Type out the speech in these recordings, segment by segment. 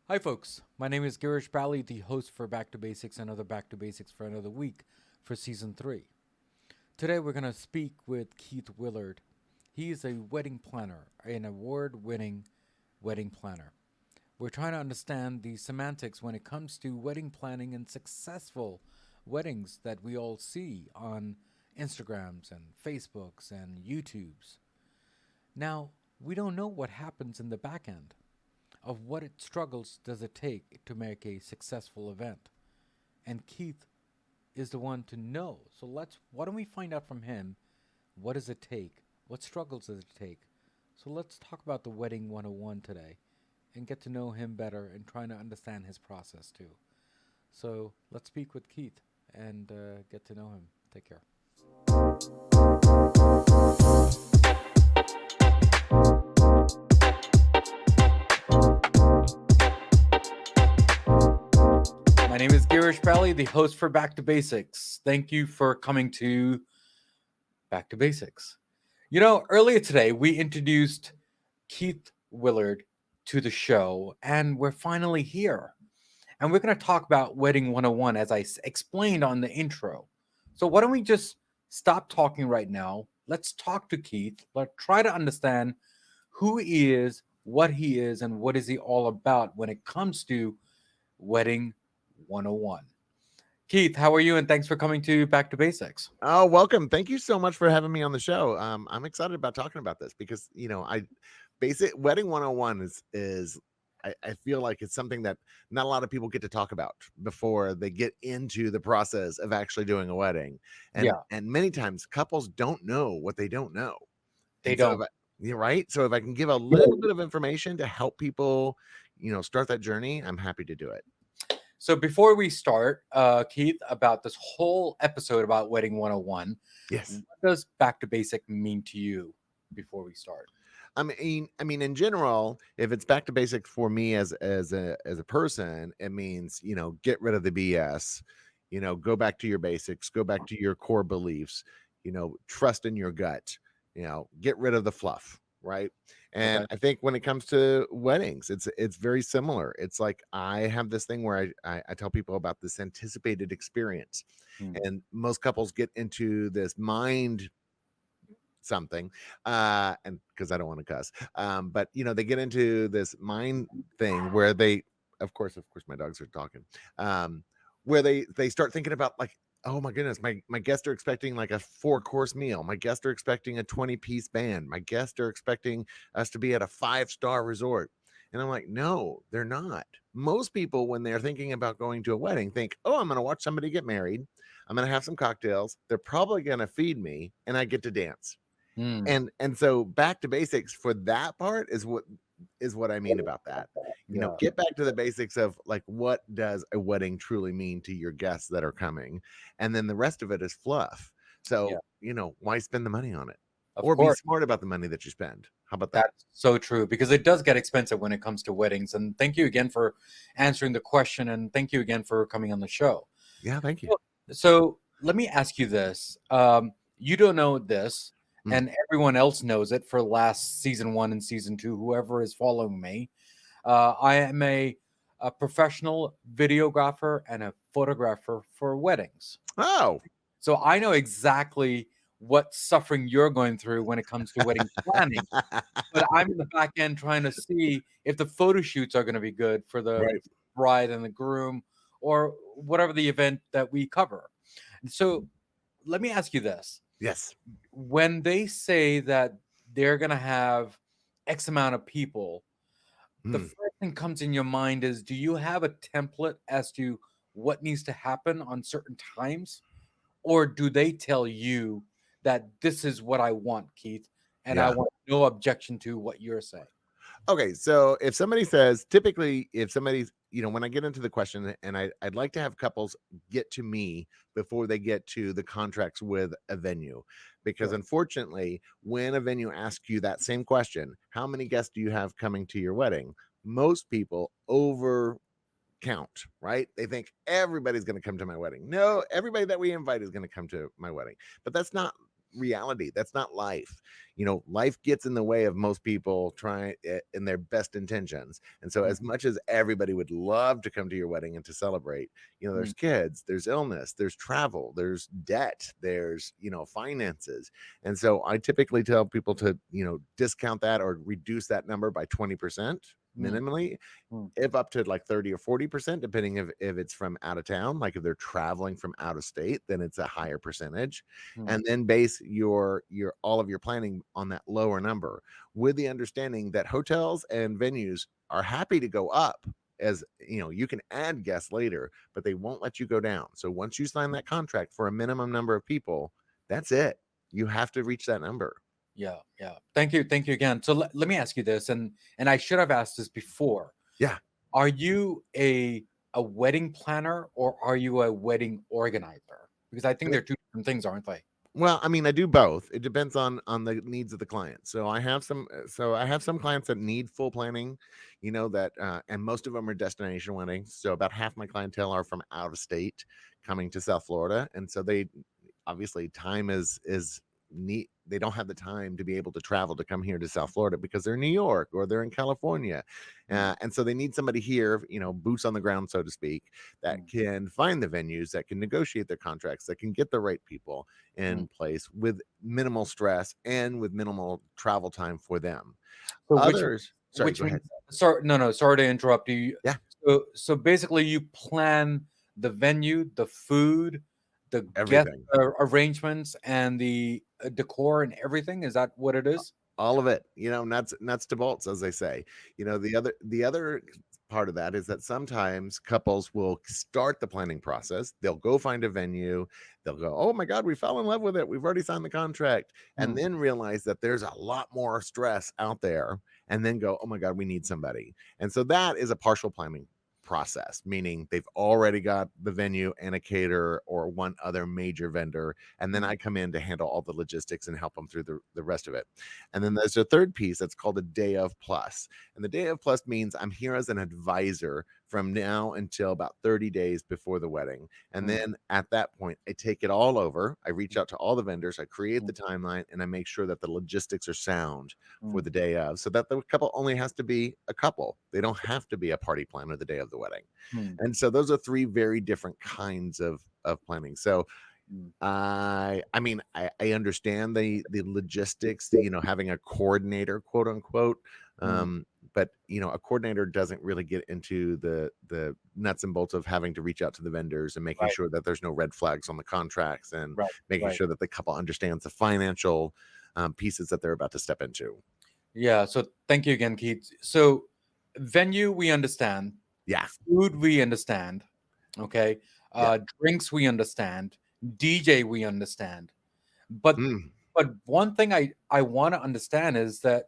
Hi, folks. My name is Girish, the host for Back to Basics, another Back to Basics for another week for season 3. Today, we're going to speak with Keith Willard. He is a wedding planner, an award winning wedding planner. We're trying to understand the semantics when it comes to wedding planning and successful weddings that we all see on Instagrams and Facebooks and YouTubes. Now, we don't know what happens in the back end of what it struggles does it take to make a successful event. And Keith is the one to know. So why don't we find out from him, what does it take? What struggles does it take? So let's talk about the wedding 101 today and get to know him better and trying to understand his process too. So let's speak with Keith and get to know him. Take care. My name is Girish, the host for Back to Basics. Thank you for coming to Back to Basics. You know, earlier today we introduced Keith Willard to the show, and we're finally here. And we're going to talk about Wedding 101 as I explained on the intro. So, why don't we just stop talking right now? Let's talk to Keith. Let's try to understand who he is, and what is he all about when it comes to Wedding 101. Keith, how are you? And thanks for coming to Back to Basics. Oh, welcome. Thank you so much for having me on the show. I'm excited about talking about this because, basic wedding 101 I feel like it's something that not a lot of people get to talk about before they get into the process of actually doing a wedding. Yeah, And many times couples don't know what they don't know. they And so don't. you're right. So if I can give a little bit of information to help people, start that journey, I'm happy to do it. So before we start, Keith, about this whole episode about Wedding 101, Yes. what does Back to Basic mean to you before we start? I mean, in general, if it's back to basics for me as a person, it means get rid of the BS, go back to your basics, go back to your core beliefs, trust in your gut, get rid of the fluff, right? And Okay. I think when it comes to weddings, it's very similar. It's like I have this thing where I tell people about this anticipated experience, Hmm. and most couples get into this mind something and because I don't want to cuss, but they get into this mind thing where they of course my dogs are talking, where they start thinking about, like, oh my goodness, my guests are expecting like a 4-course meal, my guests are expecting a 20-piece band, my guests are expecting us to be at a 5-star resort. And I'm like, no, they're not. Most people, when they're thinking about going to a wedding, think, oh, I'm going to watch somebody get married, I'm going to have some cocktails, they're probably going to feed me, and I get to dance. Hmm. And so back to basics for that part is what I mean about that. Yeah. Get back to the basics of, like, what does a wedding truly mean to your guests that are coming? And then the rest of it is fluff. Yeah. So, why spend the money on it? Of Or be course. smart about the money that you spend. How about that? That's so true because it does get expensive when it comes to weddings. And thank you again for answering the question. And thank you again for coming on the show. Yeah, thank you. So let me ask you this. You don't know this, Mm. and everyone else knows it for last season 1 and season 2, whoever is following me. I am a professional videographer and a photographer for weddings. Oh, So I know exactly what suffering you're going through when it comes to wedding planning. But I'm in the back end trying to see if the photo shoots are going to be good for the right. bride and the groom or whatever the event that we cover. So let me ask you this. Yes. When they say that they're going to have X amount of people, the Mm. first thing comes in your mind is, do you have a template as to what needs to happen on certain times? Or do they tell you that this is what I want, Keith, and I Yeah. want no objection to what you're saying? Okay, so if somebody says, typically, if somebody's, when I get into the question, and I'd like to have couples get to me before they get to the contracts with a venue, because Sure. unfortunately, when a venue asks you that same question, how many guests do you have coming to your wedding? Most people over count, right? They think everybody's going to come to my wedding. No, everybody that we invite is going to come to my wedding, but that's not reality. That's not life. Life gets in the way of most people trying in their best intentions. And so as much as everybody would love to come to your wedding and to celebrate, there's kids, there's illness, there's travel, there's debt, there's, finances. And so I typically tell people to, discount that or reduce that number by 20% minimally, if up to like 30 or 40%, depending if it's from out of town. Like if they're traveling from out of state, then it's a higher percentage. And then base your all of your planning on that lower number, with the understanding that hotels and venues are happy to go up. As you can add guests later, but they won't let you go down. So once you sign that contract for a minimum number of people, that's it. You have to reach that number. Yeah. Thank you again. So let me ask you this, and I should have asked this before. Yeah. Are you a wedding planner or are you a wedding organizer? Because I think they're two different things, aren't they? Well, I mean, I do both. It depends on the needs of the client. So I have some clients that need full planning, that and most of them are destination weddings. So about half my clientele are from out of state coming to South Florida, and so they obviously time is neat. They don't have the time to be able to travel to come here to South Florida because they're in New York or they're in California. And so they need somebody here, boots on the ground, so to speak, that can find the venues, that can negotiate their contracts, that can get the right people in place with minimal stress and with minimal travel time for them. So Others, sorry, which go ahead. sorry to interrupt you. Yeah. So basically you plan the venue, the food, the guest Everything. arrangements, and the decor and everything. Is that what it is? All of it, nuts to bolts, as they say. The other part of that is that sometimes couples will start the planning process. They'll go find a venue. They'll go, oh my God, we fell in love with it. We've already signed the contract. And then realize that there's a lot more stress out there, and then go, oh my God, we need somebody. And so that is a partial planning process, meaning they've already got the venue and a caterer or one other major vendor, and then I come in to handle all the logistics and help them through the rest of it. And then there's a third piece that's called a day of plus, and the day of plus means I'm here as an advisor from now until about 30 days before the wedding. And then at that point, I take it all over. I reach out to all the vendors, I create the timeline, and I make sure that the logistics are sound for the day of, so that the couple only has to be a couple. They don't have to be a party planner the day of the wedding. And so those are three very different kinds of planning. So I mean, I understand the logistics, having a coordinator, quote unquote. But a coordinator doesn't really get into the nuts and bolts of having to reach out to the vendors and making sure that there's no red flags on the contracts, and making sure that the couple understands the financial pieces that they're about to step into. Yeah. So thank you again, Keith. So venue, we understand. Yeah. Food, we understand. Okay. Drinks, we understand. DJ, we understand. But one thing I want to understand is that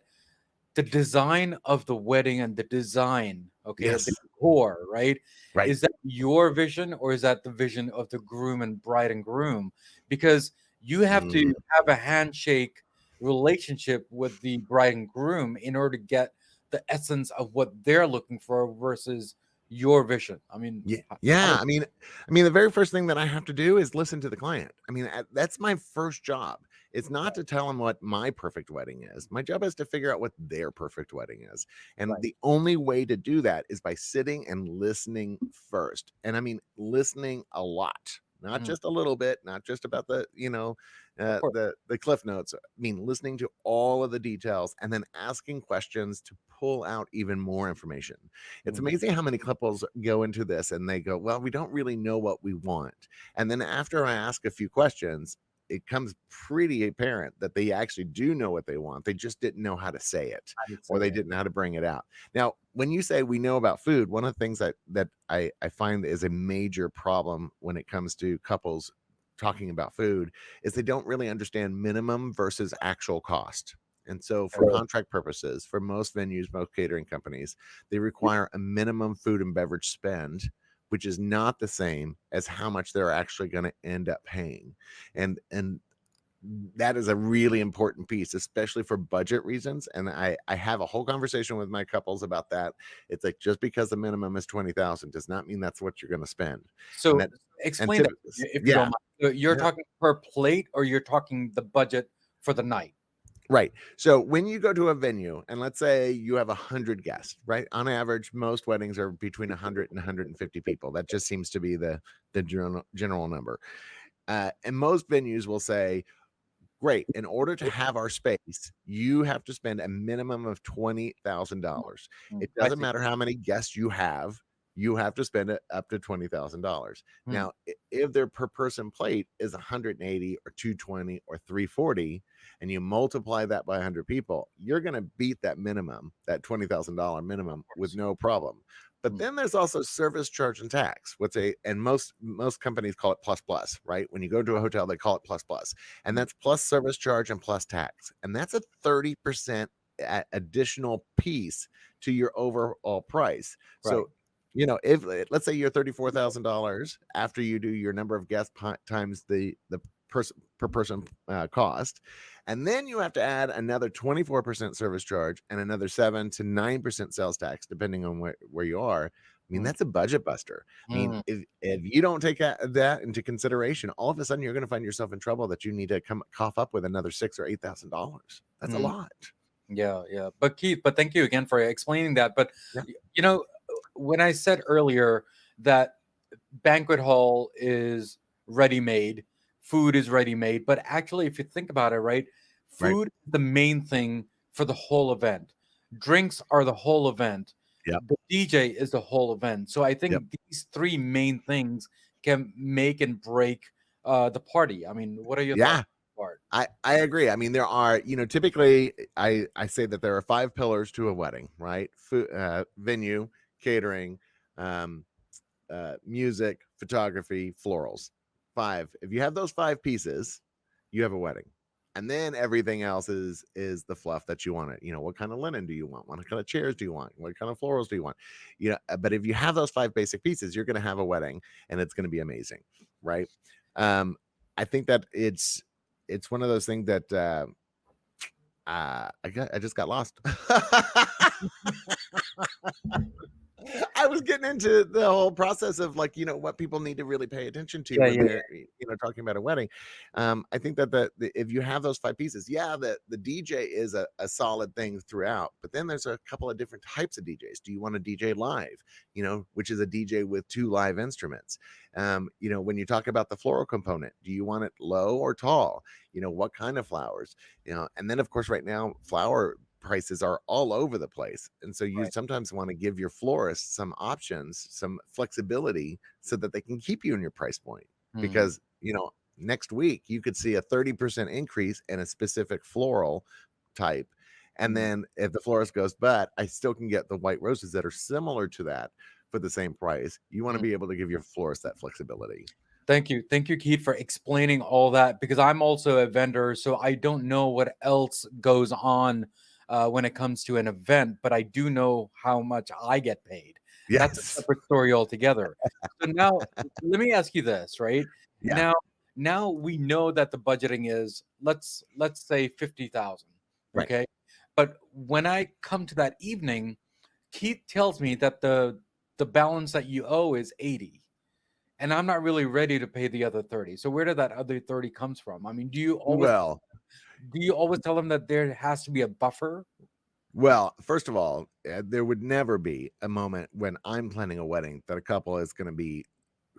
the design of the wedding and the design, the decor, right? Is that your vision, or is that the vision of the groom and bride and groom? Because you have to have a handshake relationship with the bride and groom in order to get the essence of what they're looking for versus your vision. I mean, I mean, the very first thing that I have to do is listen to the client. I mean, that's my first job. It's not to tell them what my perfect wedding is. My job is to figure out what their perfect wedding is. And the only way to do that is by sitting and listening first. And I mean, listening a lot, not just a little bit, not just about the cliff notes. I mean, listening to all of the details and then asking questions to pull out even more information. It's amazing how many couples go into this and they go, well, we don't really know what we want. And then after I ask a few questions, it comes pretty apparent that they actually do know what they want. They just didn't know how to say it, or they didn't know how to bring it out. Now, when you say we know about food, one of the things that I find is a major problem when it comes to couples talking about food is they don't really understand minimum versus actual cost. And so for contract purposes, for most venues, most catering companies, they require a minimum food and beverage spend, which is not the same as how much they're actually going to end up paying. And that is a really important piece, especially for budget reasons. And I have a whole conversation with my couples about that. It's like, just because the minimum is 20,000 does not mean that's what you're going to spend. And So that, and explain that typically, if you don't yeah, mind. So you're yeah, talking per plate, or you're talking the budget for the night? right. So when you go to a venue, and let's say you have 100 guests, right? On average, most weddings are between 100 and 150 people. That just seems to be the general number. And most venues will say, great, in order to have our space, you have to spend a minimum of $20,000. It I doesn't see. matter how many guests you have to spend it up to $20,000. Mm, Now, if their per person plate is 180 or 220 or 340, and you multiply that by 100 people, you're going to beat that minimum, that $20,000 minimum, with no problem. But mm, then there's also service charge and tax. And most companies call it plus plus, right? When you go to a hotel, they call it plus plus, and mm. that's plus service charge and plus tax, and that's a 30% additional piece to your overall price. Right. So, if, let's say, you're $34,000 after you do your number of guests times the person per person cost, and then you have to add another 24% service charge and another 7 to 9% sales tax, depending on where you are. I mean, Mm, that's a budget buster. I mean, mm, if you don't take that into consideration, all of a sudden you're going to find yourself in trouble, that you need to cough up with another $6,000 or $8,000. That's a mm. lot. Yeah, yeah. But Keith, but thank you again for explaining that. But Yeah. you know, when I said earlier that banquet hall is ready made, food is ready made, but actually, if you think about it, right, Right. food is the main thing for the whole event. Drinks are the whole event. Yep. The DJ is the whole event. So I Yep. think these three main things can make and break the party. I mean, what are your thoughts Yeah. on that part? I agree. I mean, there are, typically I say that there are 5 pillars to a wedding, right? Food, venue, catering, um, music, photography, florals. 5. If you have those 5 pieces, you have a wedding. And then everything else is the fluff that you want. What kind of linen do you want? What kind of chairs do you want? What kind of florals do you want? But if you have those 5 basic pieces, you're going to have a wedding, and it's going to be amazing, right? Um, I think that it's one of those things that I just got lost. I was getting into the whole process of, like, what people need to really pay attention to Yeah, when yeah, they're talking about a wedding. I think that if you have those 5 pieces, yeah, the DJ is a solid thing throughout, but then there's a couple of different types of DJs. Do you want a DJ live, which is a DJ with 2 live instruments? When you talk about the floral component, do you want it low or tall? What kind of flowers? And then, of course, right now, flower prices are all over the place, and so you right. sometimes want to give your florist some options, some flexibility, so that they can keep you in your price point. Mhm. Because next week you could see a 30% increase in a specific floral type, and Mhm. then if the florist goes, but I still can get the white roses that are similar to that for the same price, you want to Mhm. be able to give your florist that flexibility. Thank you, Keith, for explaining all that, because I'm also a vendor, so I don't know what else goes on when it comes to an event, but I do know how much I get paid. That's a Yes. separate story altogether. So now, let me ask you this, right? Yeah. Now we know that the budgeting is, let's say 50,000, Right. okay? But when I come to that evening, Keith tells me that the balance that you owe is 80, and I'm not really ready to pay the other 30. So where did that other 30 comes from? I mean, Well, do you always tell them that there has to be a buffer? First of all, there would never be a moment when I'm planning a wedding that a couple is going to be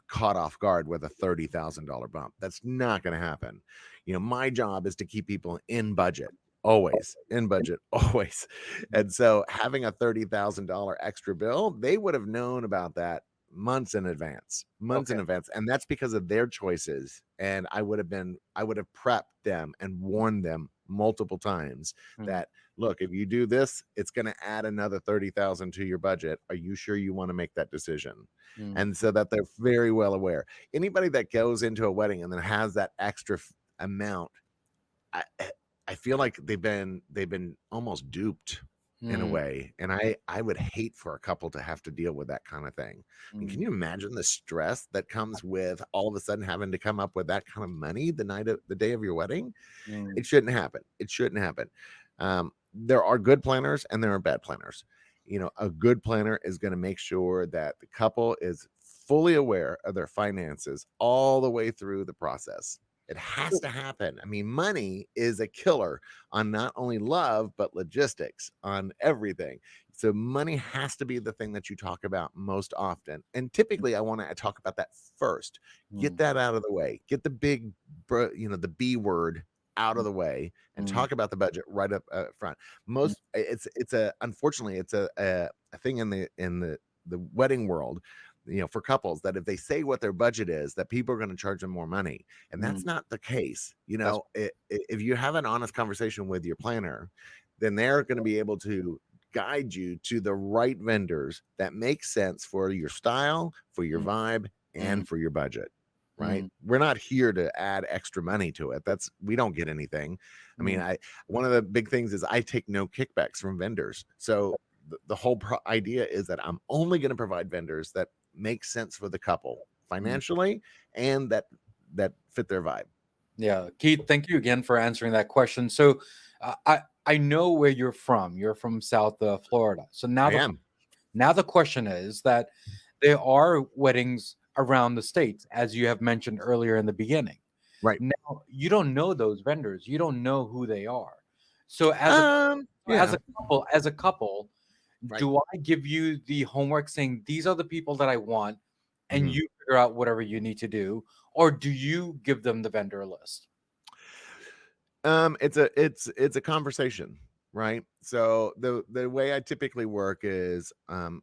caught off guard with a $30,000 bump. That's not going to happen. My job is to keep people in budget, always in budget, always. And so having a $30,000 extra bill, they would have known about that months in advance, months Okay. in advance. And that's because of their choices. And I would have prepped them and warned them multiple times Mm, that, look, if you do this, it's going to add another 30,000 to your budget. Are you sure you want to make that decision? mm, And so that they're very well aware. Anybody that goes into a wedding and then has that extra amount, I I feel like they've been almost duped. in a Mm, way, and I would hate for a couple to have to deal with that kind of thing. I mean, can mm, you imagine the stress that comes with all of a sudden having to come up with that kind of money the day of your wedding? mm, It shouldn't happen. It shouldn't happen. There are good planners and there are bad planners. A good planner is going to make sure that the couple is fully aware of their finances all the way through the process. It has to happen. I mean, money is a killer on not only love, but logistics, on everything. So, money has to be the thing that you talk about most often. And typically, I want to talk about that first. Get mm, that out of the way. Get the big, the B word out of mm, the way and mm, talk about the budget right up front. mm, Most it's a unfortunately it's a thing in the wedding world, for couples, that if they say what their budget is, that people are going to charge them more money, and mm. that's not the case. That's If you have an honest conversation with your planner, then they're going to be able to guide you to the right vendors that make sense for your style, for your mm, vibe, mm, and for your budget. Right? mm, We're not here to add extra money to it. We don't get anything. I mean, mm. one of the big things is I take no kickbacks from vendors. So the whole idea is that I'm only going to provide vendors that make sense for the couple Mm. financially, and that fit their vibe. Yeah, Keith, thank you again for answering that question. So, I know where you're from. You're from South Florida. So I am. now the question is that there are weddings around the states, as you have mentioned earlier in the beginning. Right. Now you don't know those vendors. You don't know who they are. So Yeah. as a couple, Right. do I give you the homework saying these are the people that I want, and Mhm. you figure out whatever you need to do, or do you give them the vendor list? It's a conversation, right? So the way I typically work is,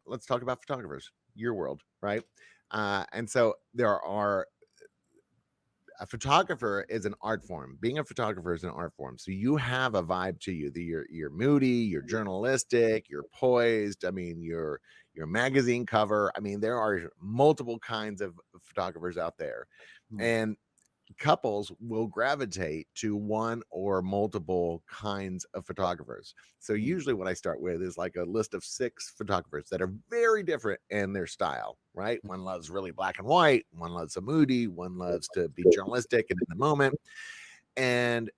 let's talk about photographers, your world, right? And so there are a photographer is an art form. Being a photographer is an art form. So you have a vibe to you. You're moody, you're journalistic, you're poised. I mean, you're magazine cover. I mean, there are multiple kinds of photographers out there, Mm, and couples will gravitate to one or multiple kinds of photographers. So mm, usually what I start with is like a list of 6 photographers that are very different in their style, right? One loves really black and white, one loves a moody, one loves to be journalistic and in the moment. And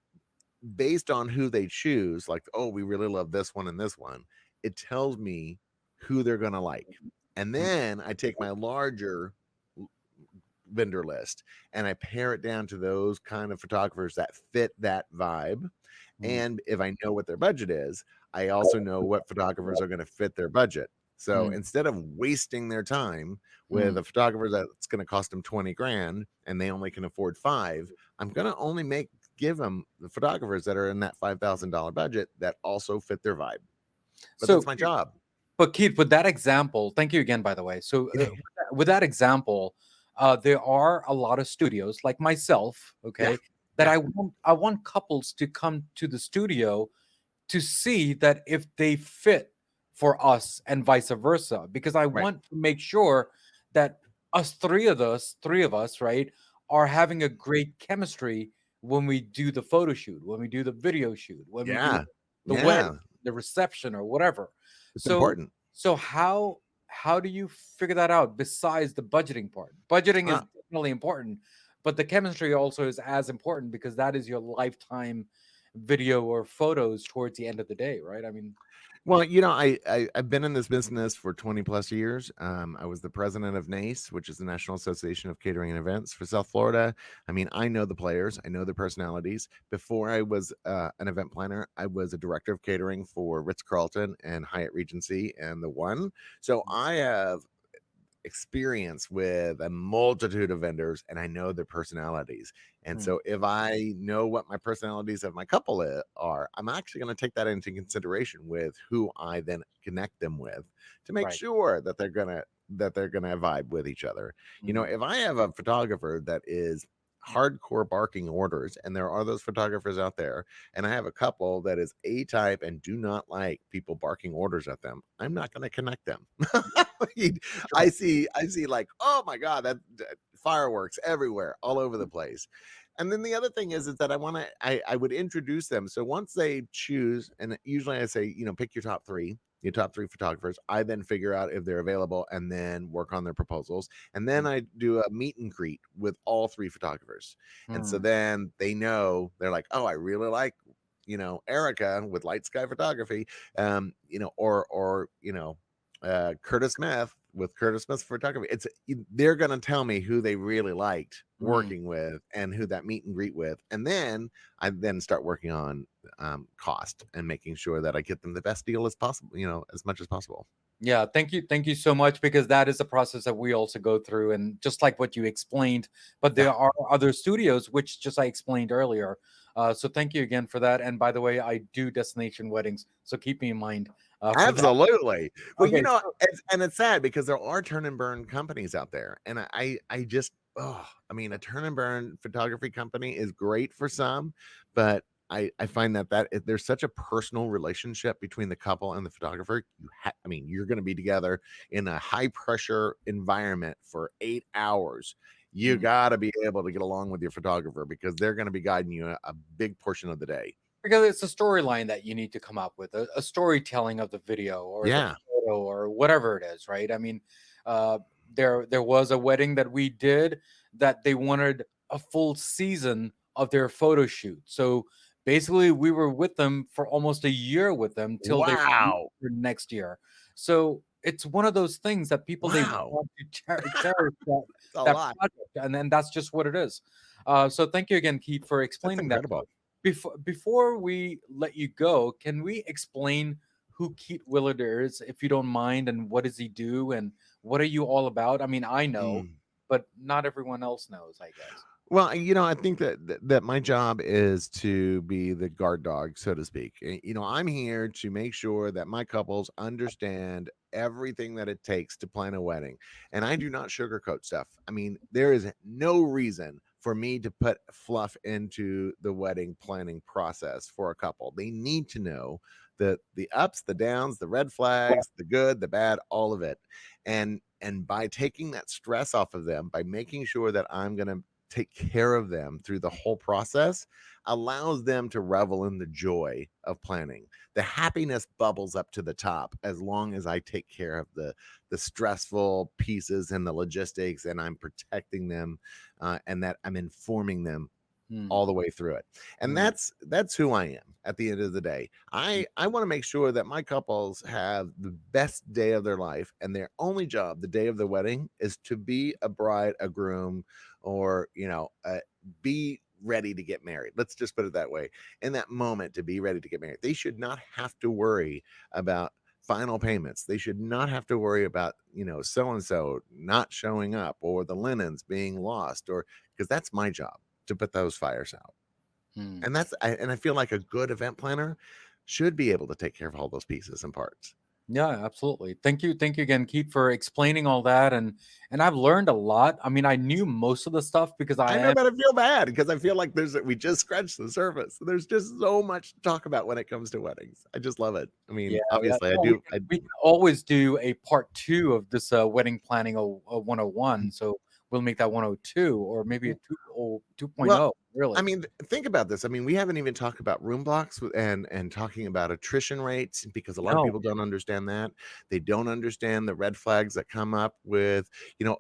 based on who they choose, like, oh, we really love this one and this one, it tells me who they're going to like. And mm, then I take my larger vendor list and I pare it down to those kind of photographers that fit that vibe. mm, And if I know what their budget is, I also know what photographers are going to fit their budget. So mm, instead of wasting their time with mm. a photographer that's going to cost them 20 grand and they only can afford 5, I'm going to only give them the photographers that are in that $5,000 budget that also fit their vibe. But So, that's my job. but Keith, with that example, thank you again, by the way. So, with that example, there are a lot of studios like myself, Yeah. okay, that Yeah. I want couples to come to the studio to see that if they fit for us and vice versa, because I Right. want to make sure that three of us, right, are having a great chemistry when we do the photo shoot, when we do the video shoot, when we do Yeah. the wedding, Yeah. the reception, or whatever. It's So, important. so how do you figure that out besides the budgeting part? Budgeting is Uh, definitely important, but the chemistry also is as important because that is your lifetime video or photos towards the end of the day, right? I mean, Well, I've been in this business for 20 plus years. I was the president of NACE, which is the National Association of Catering and Events for South Florida. I mean, I know the players, I know their personalities. Before I was an event planner, I was a director of catering for Ritz Carlton and Hyatt Regency and the One. So I have experience with a multitude of vendors and I know their personalities. And mm, so if I know what my personalities of my couple are, I'm actually going to take that into consideration with who I then connect them with to make right. sure that they're going to vibe with each other. Mm, If I have a photographer that is hardcore barking orders, and there are those photographers out there, and I have a couple that is A type and do not like people barking orders at them, I'm not going to connect them. sure. I see like, oh my god, that fireworks everywhere all over the place. And then the other thing is that I would introduce them. So once they choose, and usually I say, pick your top three photographers. I then figure out if they're available and then work on their proposals. And then I do a meet and greet with all three photographers. And so Mm. then they know, they're like, oh, I really like, Erica with Light Sky Photography, Curtis Smith with Curtis Smith Photography. They're going to tell me who they really liked Mm. working with and who that meet and greet with, and then I then start working on cost and making sure that I get them the best deal as possible, as much as possible. Yeah, thank you so much, because that is a process that we also go through, and just like what you explained. But Yeah, there are other studios, which just I explained earlier. So thank you again for that. And by the way, I do destination weddings, so keep me in mind for that. absolutely. Well, Okay, so and it's sad because there are turn and burn companies out there, and I just, I mean, a turn and burn photography company is great for some, but I find there's such a personal relationship between the couple and the photographer. I mean, you're going to be together in a high pressure environment for 8 hours. You mm, got to be able to get along with your photographer because they're going to be guiding you a big portion of the day. because it's a storyline that you need to come up with, a storytelling of the video or the Yeah. photo or whatever it is, right? I mean, uh, there was a wedding that we did that they wanted a full season of their photo shoot. So basically, we were with them for almost a year with them till they Wow. for next year. So it's one of those things that people they Wow. want to cherish It's a that lot. project, and then that's just what it is. So thank you again, Keith, for That's explaining that. incredible. Before we let you go, can we explain who Keith Willard is, if you don't mind, and what does he do, and what are you all about? I mean, I know, Mm. but not everyone else knows, I guess. Well, I think that my job is to be the guard dog, so to speak. I'm here to make sure that my couples understand everything that it takes to plan a wedding. And I do not sugarcoat stuff. I mean, there is no reason for me to put fluff into the wedding planning process for a couple. They need to know the ups, the downs, the red flags, the good, the bad, all of it. And by taking that stress off of them, by making sure that I'm going to take care of them through the whole process, allows them to revel in the joy of planning. The happiness bubbles up to the top as long as I take care of the stressful pieces and the logistics, and I'm protecting them, and that I'm informing them Hmm. all the way through it. And Hmm. that's who I am at the end of the day. I want to make sure that my couples have the best day of their life, and their only job the day of the wedding is to be a bride, a groom, or be ready to get married. Let's just put it that way. In that moment, to be ready to get married, they should not have to worry about final payments. They should not have to worry about so and so not showing up, or the linens being lost, or because that's my job to put those fires out. Hmm. And I feel like a good event planner should be able to take care of all those pieces and parts. Yeah, absolutely. Thank you again, Keith, for explaining all that, and I've learned a lot. I mean, I knew most of the stuff because I I know, am. but I feel bad because I feel like we just scratched the surface. There's just so much to talk about when it comes to weddings. I just love it. I Yeah, mean, yeah. obviously, I No, do. we can always do a part two of this wedding planning 101. So we'll make that 102, or maybe a 2.0, Well, I really. mean, think about this. I mean, we haven't even talked about room blocks and talking about attrition rates, because a lot of No. people don't understand that. They don't understand the red flags that come up with,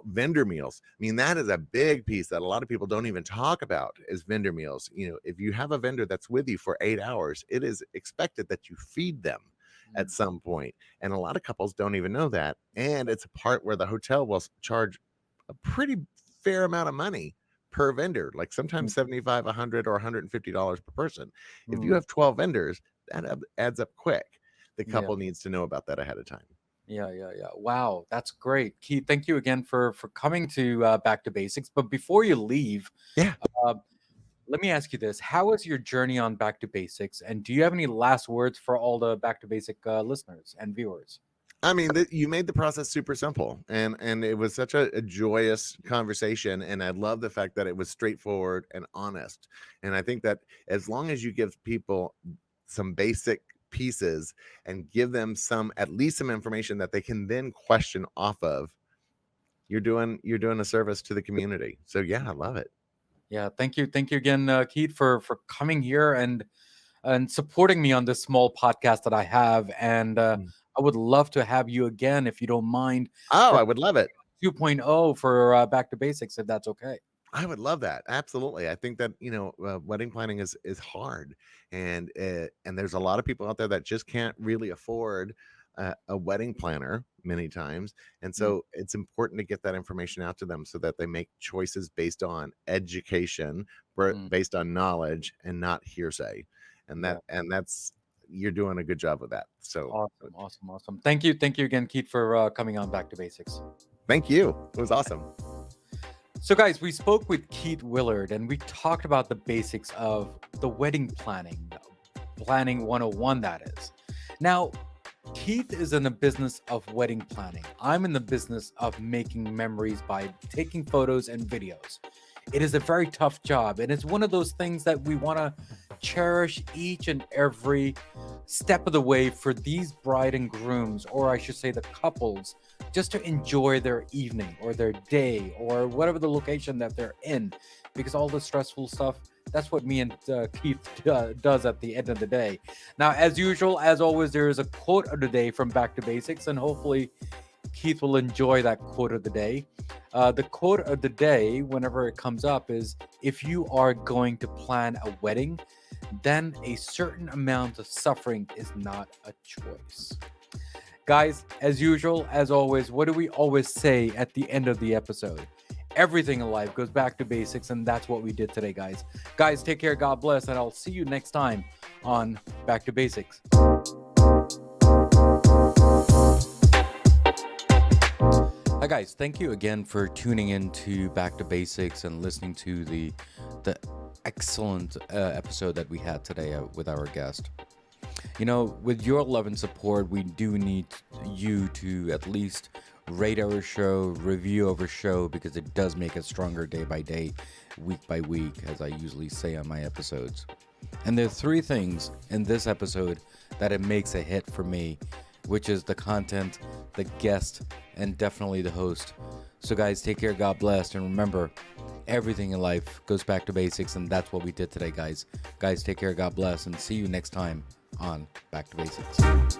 vendor meals. I mean, that is a big piece that a lot of people don't even talk about, is vendor meals. If you have a vendor that's with you for 8 hours, it is expected that you feed them at Mm, some point. And a lot of couples don't even know that. And it's a part where the hotel will charge a pretty fair amount of money per vendor, like mm, sometimes 75, 100, or $150 per person. If you mm. have 12 vendors, that adds up quick. The Yeah, couple needs to know about that ahead of time. yeah, yeah, yeah. Wow, that's great, Keith. Thank you again for coming to Back to Basics. But before you leave, Yeah. uh, let me ask you this: how was your journey on Back to Basics, and do you have any last words for all the Back to Basic listeners and viewers? I mean, you made the process super simple, and it was such a joyous conversation, and I love the fact that it was straightforward and honest. And I think that as long as you give people some basic pieces and give them at least some information that they can then question off of, you're doing a service to the community. So yeah, I love it. Yeah, thank you again, Keith, for coming here and supporting me on this small podcast that I have. And Mm. I would love to have you again if you don't mind Oh, for I would love it. 2.0 for Back to Basics, if that's okay. I would love that. Absolutely. I think that, wedding planning is hard, and there's a lot of people out there that just can't really afford a wedding planner many times. And Mm, so it's important to get that information out to them so that they make choices based on education, mm. based on knowledge and not hearsay. And Yeah, that's you're doing a good job of that. So awesome. Thank you again, Keith, for coming on Back to Basics. thank you. It was awesome. So, guys, we spoke with Keith Willard and we talked about the basics of the wedding planning 101, that is. Now, Keith is in the business of wedding planning. I'm in the business of making memories by taking photos and videos. It is a very tough job, and it's one of those things that we want to cherish each and every step of the way for these bride and grooms, or I should say the couples, just to enjoy their evening or their day or whatever the location that they're in. Because all the stressful stuff, that's what me and Keith does at the end of the day. Now, as usual, as always, there is a quote of the day from Back to Basics, and hopefully Keith will enjoy that quote of the day. The quote of the day, whenever it comes up, is if you are going to plan a wedding, then a certain amount of suffering is not a choice. Guys, as usual, as always, what do we always say at the end of the episode? Everything in life goes back to basics, and that's what we did today, guys. Guys, take care, God bless, and I'll see you next time on Back to Basics. Hi guys, thank you again for tuning in to Back to Basics and listening to the excellent episode that we had today with our guest. You know, with your love and support, we do need you to at least rate our show, review our show, because it does make us stronger day by day, week by week, as I usually say on my episodes. And there are three things in this episode that it makes a hit for me, which is the content, the guest, and definitely the host. So guys, take care, God bless, and remember, everything in life goes back to basics, and that's what we did today, guys. Guys, take care, God bless, and see you next time on Back to Basics.